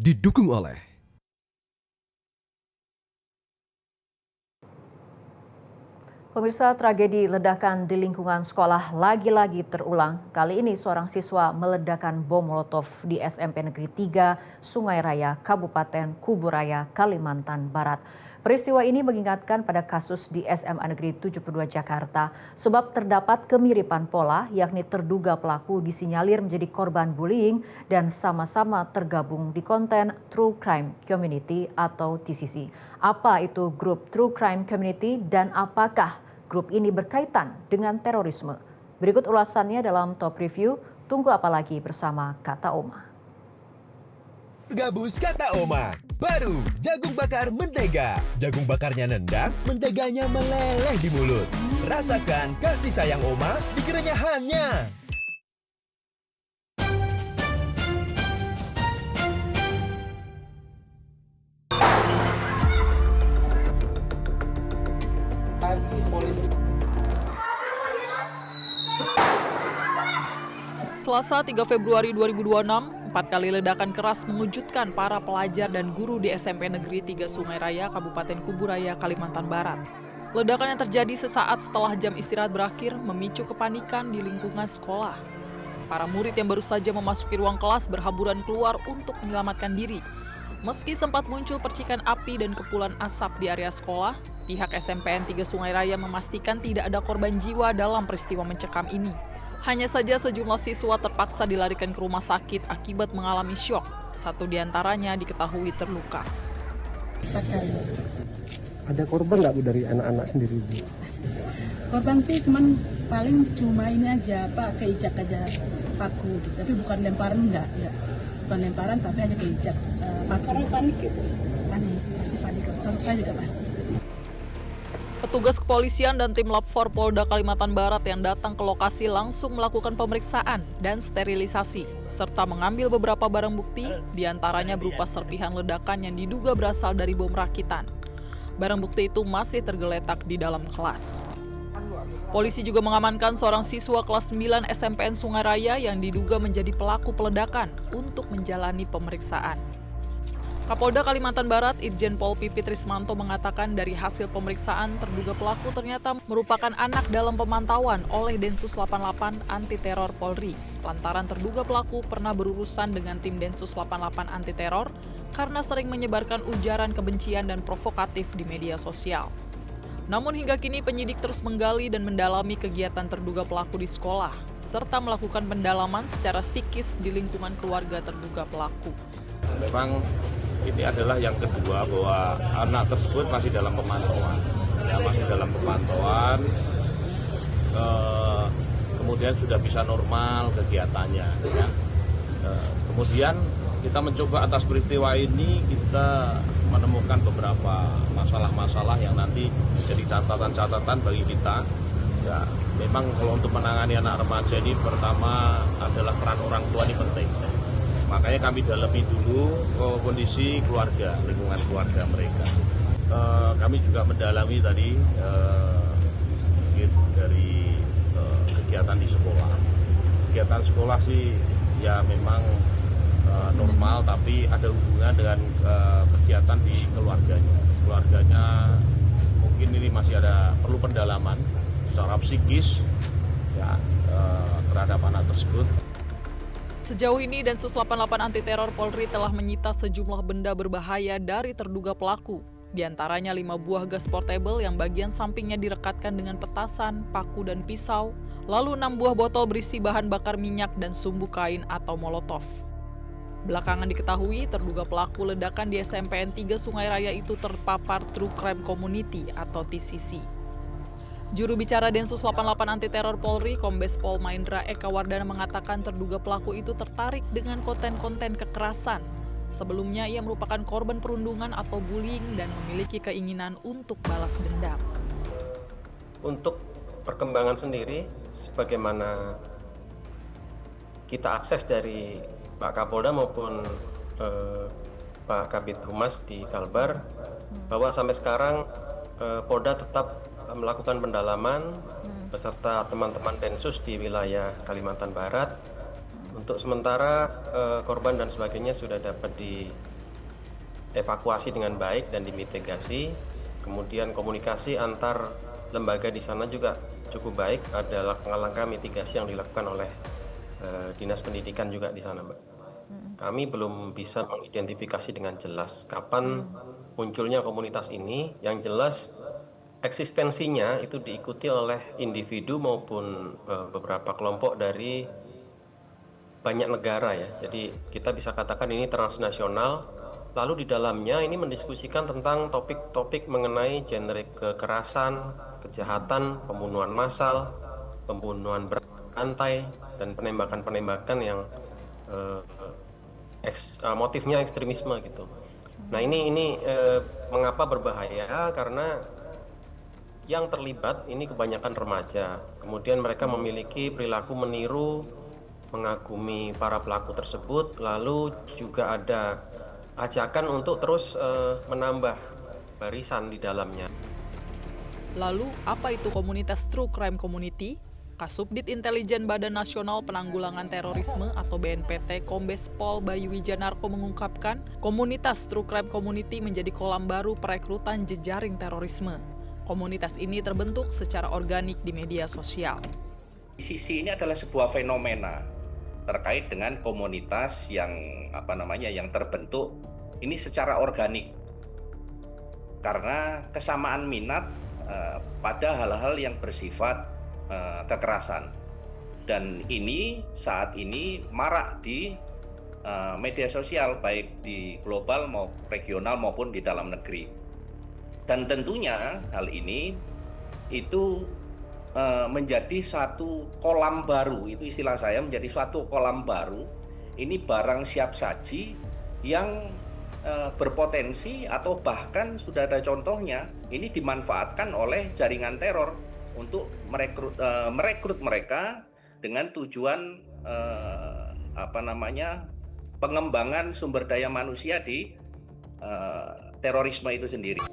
didukung oleh Pemirsa, tragedi ledakan di lingkungan sekolah lagi-lagi terulang. Kali ini seorang siswa meledakkan bom molotov di SMP Negeri 3 Sungai Raya, Kabupaten Kuburaya, Kalimantan Barat. Peristiwa ini mengingatkan pada kasus di SMA Negeri 72 Jakarta, sebab terdapat kemiripan pola, yakni terduga pelaku disinyalir menjadi korban bullying dan sama-sama tergabung di konten True Crime Community atau TCC. Apa itu grup True Crime Community dan apakah grup ini berkaitan dengan terorisme? Berikut ulasannya dalam Top Review. Tunggu apa lagi bersama Kata Oma. Gabus Kata Oma. Baru jagung bakar mentega. Jagung bakarnya nendang, menteganya meleleh di mulut. Rasakan kasih sayang Oma di kerenyahannya. Selasa 3 Februari 2026, 4 kali ledakan keras mengejutkan para pelajar dan guru di SMP Negeri 3 Sungai Raya, Kabupaten Kuburaya, Kalimantan Barat. Ledakan yang terjadi sesaat setelah jam istirahat berakhir memicu kepanikan di lingkungan sekolah. Para murid yang baru saja memasuki ruang kelas berhamburan keluar untuk menyelamatkan diri. Meski sempat muncul percikan api dan kepulan asap di area sekolah, pihak SMPN 3 Sungai Raya memastikan tidak ada korban jiwa dalam peristiwa mencekam ini. Hanya saja sejumlah siswa terpaksa dilarikan ke rumah sakit akibat mengalami syok. Satu di antaranya diketahui terluka. Ada korban nggak Bu dari anak-anak sendiri Bu? Korban sih paling cuma ini aja Pak, keijak aja paku gitu. Tapi bukan lemparan enggak ya. Bukan lemparan tapi hanya keijak paku. Karena panik gitu. Panik, pasti panik. Terus saya juga panik. Petugas kepolisian dan tim Lab 4 Polda Kalimantan Barat yang datang ke lokasi langsung melakukan pemeriksaan dan sterilisasi, serta mengambil beberapa barang bukti, diantaranya berupa serpihan ledakan yang diduga berasal dari bom rakitan. Barang bukti itu masih tergeletak di dalam kelas. Polisi juga mengamankan seorang siswa kelas 9 SMPN Sungai Raya yang diduga menjadi pelaku peledakan untuk menjalani pemeriksaan. Kapolda Kalimantan Barat Irjen Pol Pipit Rismanto mengatakan dari hasil pemeriksaan terduga pelaku ternyata merupakan anak dalam pemantauan oleh Densus 88 Anti Teror Polri. Lantaran terduga pelaku pernah berurusan dengan tim Densus 88 Anti Teror karena sering menyebarkan ujaran kebencian dan provokatif di media sosial. Namun hingga kini penyidik terus menggali dan mendalami kegiatan terduga pelaku di sekolah, serta melakukan pendalaman secara psikis di lingkungan keluarga terduga pelaku. Memang ini adalah yang kedua bahwa anak tersebut masih dalam pemantauan, kemudian sudah bisa normal kegiatannya. Ya. Kemudian kita mencoba atas peristiwa ini kita menemukan beberapa masalah-masalah yang nanti menjadi catatan-catatan bagi kita. Ya, memang kalau untuk menangani anak remaja ini pertama adalah peran orang tua ini penting. Makanya kami dalami dulu kondisi keluarga, lingkungan keluarga mereka. Kami juga mendalami tadi dari kegiatan di sekolah. Kegiatan sekolah sih ya memang normal, tapi ada hubungan dengan kegiatan di keluarganya. Keluarganya mungkin ini masih ada perlu pendalaman secara psikis ya terhadap anak tersebut. Sejauh ini Densus 88 Anti Teror Polri telah menyita sejumlah benda berbahaya dari terduga pelaku. Di antaranya 5 buah gas portable yang bagian sampingnya direkatkan dengan petasan, paku, dan pisau, lalu 6 buah botol berisi bahan bakar minyak dan sumbu kain atau molotov. Belakangan diketahui terduga pelaku ledakan di SMPN 3 Sungai Raya itu terpapar True Crime Community atau TCC. Juru bicara Densus 88 Anti Teror Polri, Kombes Pol Maindra Eka Wardana mengatakan terduga pelaku itu tertarik dengan konten-konten kekerasan. Sebelumnya ia merupakan korban perundungan atau bullying dan memiliki keinginan untuk balas dendam. Untuk perkembangan sendiri, sebagaimana kita akses dari Pak Kapolda maupun Pak Kabid Humas di Kalbar, bahwa sampai sekarang Polda tetap melakukan pendalaman beserta teman-teman Densus di wilayah Kalimantan Barat. Untuk sementara korban dan sebagainya sudah dapat dievakuasi dengan baik dan dimitigasi. Kemudian komunikasi antar lembaga di sana juga cukup baik. Ada langkah-langkah mitigasi yang dilakukan oleh Dinas Pendidikan juga di sana, Mbak. Kami belum bisa mengidentifikasi dengan jelas kapan munculnya komunitas ini. Yang jelas eksistensinya itu diikuti oleh individu maupun beberapa kelompok dari banyak negara ya. Jadi kita bisa katakan ini transnasional. Lalu di dalamnya ini mendiskusikan tentang topik-topik mengenai genre kekerasan, kejahatan, pembunuhan massal, pembunuhan berantai, dan penembakan-penembakan yang motifnya ekstremisme gitu. Nah ini mengapa berbahaya? Karena yang terlibat ini kebanyakan remaja. Kemudian mereka memiliki perilaku meniru, mengagumi para pelaku tersebut, lalu juga ada ajakan untuk terus menambah barisan di dalamnya. Lalu, apa itu komunitas True Crime Community? Kasubdit Intelijen Badan Nasional Penanggulangan Terorisme atau BNPT Kombes Pol Bayu Wijanarko mengungkapkan, komunitas True Crime Community menjadi kolam baru perekrutan jejaring terorisme. Komunitas ini terbentuk secara organik di media sosial. Sisi ini adalah sebuah fenomena terkait dengan komunitas yang yang terbentuk ini secara organik karena kesamaan minat pada hal-hal yang bersifat kekerasan, dan ini saat ini marak di media sosial baik di global maupun regional maupun di dalam negeri. Dan tentunya hal ini itu menjadi satu kolam baru, itu istilah saya, menjadi suatu kolam baru. Ini barang siap saji yang berpotensi atau bahkan sudah ada contohnya ini dimanfaatkan oleh jaringan teror untuk merekrut mereka dengan tujuan pengembangan sumber daya manusia di terorisme itu sendiri.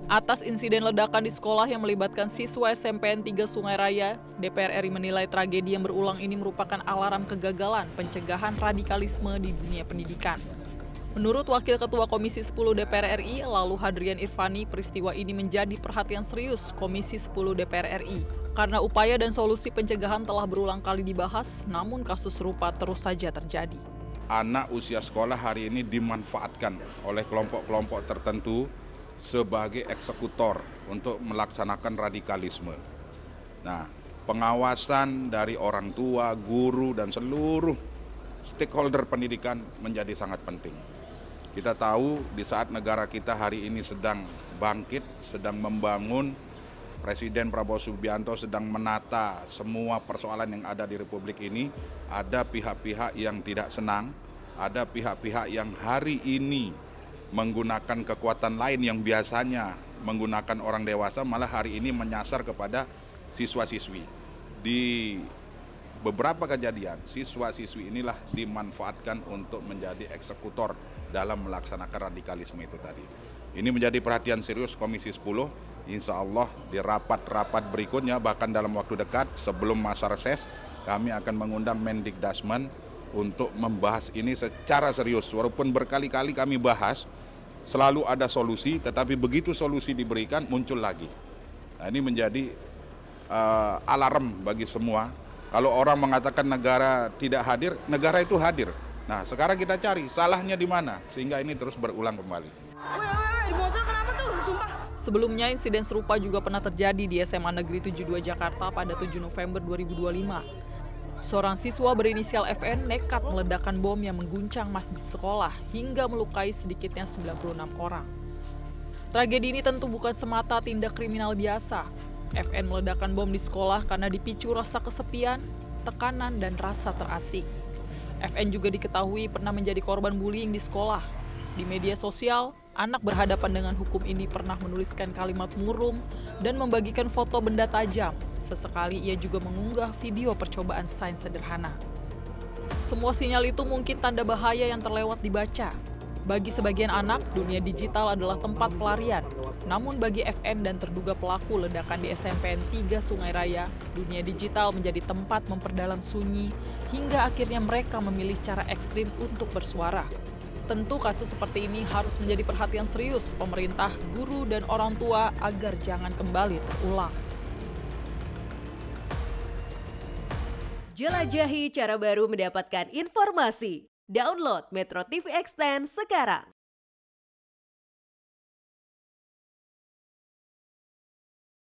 Atas insiden ledakan di sekolah yang melibatkan siswa SMPN 3 Sungai Raya, DPR RI menilai tragedi yang berulang ini merupakan alarm kegagalan pencegahan radikalisme di dunia pendidikan. Menurut Wakil Ketua Komisi 10 DPR RI, Lalu Hadrian Irvani, peristiwa ini menjadi perhatian serius Komisi 10 DPR RI. Karena upaya dan solusi pencegahan telah berulang kali dibahas, namun kasus serupa terus saja terjadi. Anak usia sekolah hari ini dimanfaatkan oleh kelompok-kelompok tertentu sebagai eksekutor untuk melaksanakan radikalisme. Nah, pengawasan dari orang tua, guru, dan seluruh stakeholder pendidikan menjadi sangat penting. Kita tahu di saat negara kita hari ini sedang bangkit, sedang membangun, Presiden Prabowo Subianto sedang menata semua persoalan yang ada di Republik ini, ada pihak-pihak yang tidak senang, ada pihak-pihak yang hari ini menggunakan kekuatan lain yang biasanya menggunakan orang dewasa, malah hari ini menyasar kepada siswa-siswi. Di beberapa kejadian, siswa-siswi inilah dimanfaatkan untuk menjadi eksekutor dalam melaksanakan radikalisme itu tadi. Ini menjadi perhatian serius Komisi 10, insya Allah di rapat-rapat berikutnya, bahkan dalam waktu dekat sebelum masa reses, kami akan mengundang Mendikdasmen untuk membahas ini secara serius. Walaupun berkali-kali kami bahas, selalu ada solusi, tetapi begitu solusi diberikan muncul lagi. Nah, ini menjadi alarm bagi semua. Kalau orang mengatakan negara tidak hadir, negara itu hadir. Nah, sekarang kita cari salahnya di mana sehingga ini terus berulang kembali. Kenapa tuh? Sumpah. Sebelumnya insiden serupa juga pernah terjadi di SMA Negeri 72 Jakarta pada 7 November 2025. Seorang siswa berinisial FN nekat meledakkan bom yang mengguncang masjid sekolah hingga melukai sedikitnya 96 orang. Tragedi ini tentu bukan semata tindak kriminal biasa. FN meledakkan bom di sekolah karena dipicu rasa kesepian, tekanan, dan rasa terasing. FN juga diketahui pernah menjadi korban bullying di sekolah. Di media sosial, anak berhadapan dengan hukum ini pernah menuliskan kalimat murung dan membagikan foto benda tajam. Sesekali ia juga mengunggah video percobaan sains sederhana. Semua sinyal itu mungkin tanda bahaya yang terlewat dibaca. Bagi sebagian anak, dunia digital adalah tempat pelarian. Namun bagi FN dan terduga pelaku ledakan di SMPN 3 Sungai Raya, dunia digital menjadi tempat memperdalam sunyi hingga akhirnya mereka memilih cara ekstrim untuk bersuara. Tentu kasus seperti ini harus menjadi perhatian serius pemerintah, guru, dan orang tua agar jangan kembali terulang. Jelajahi cara baru mendapatkan informasi. Download Metro TV Extend sekarang.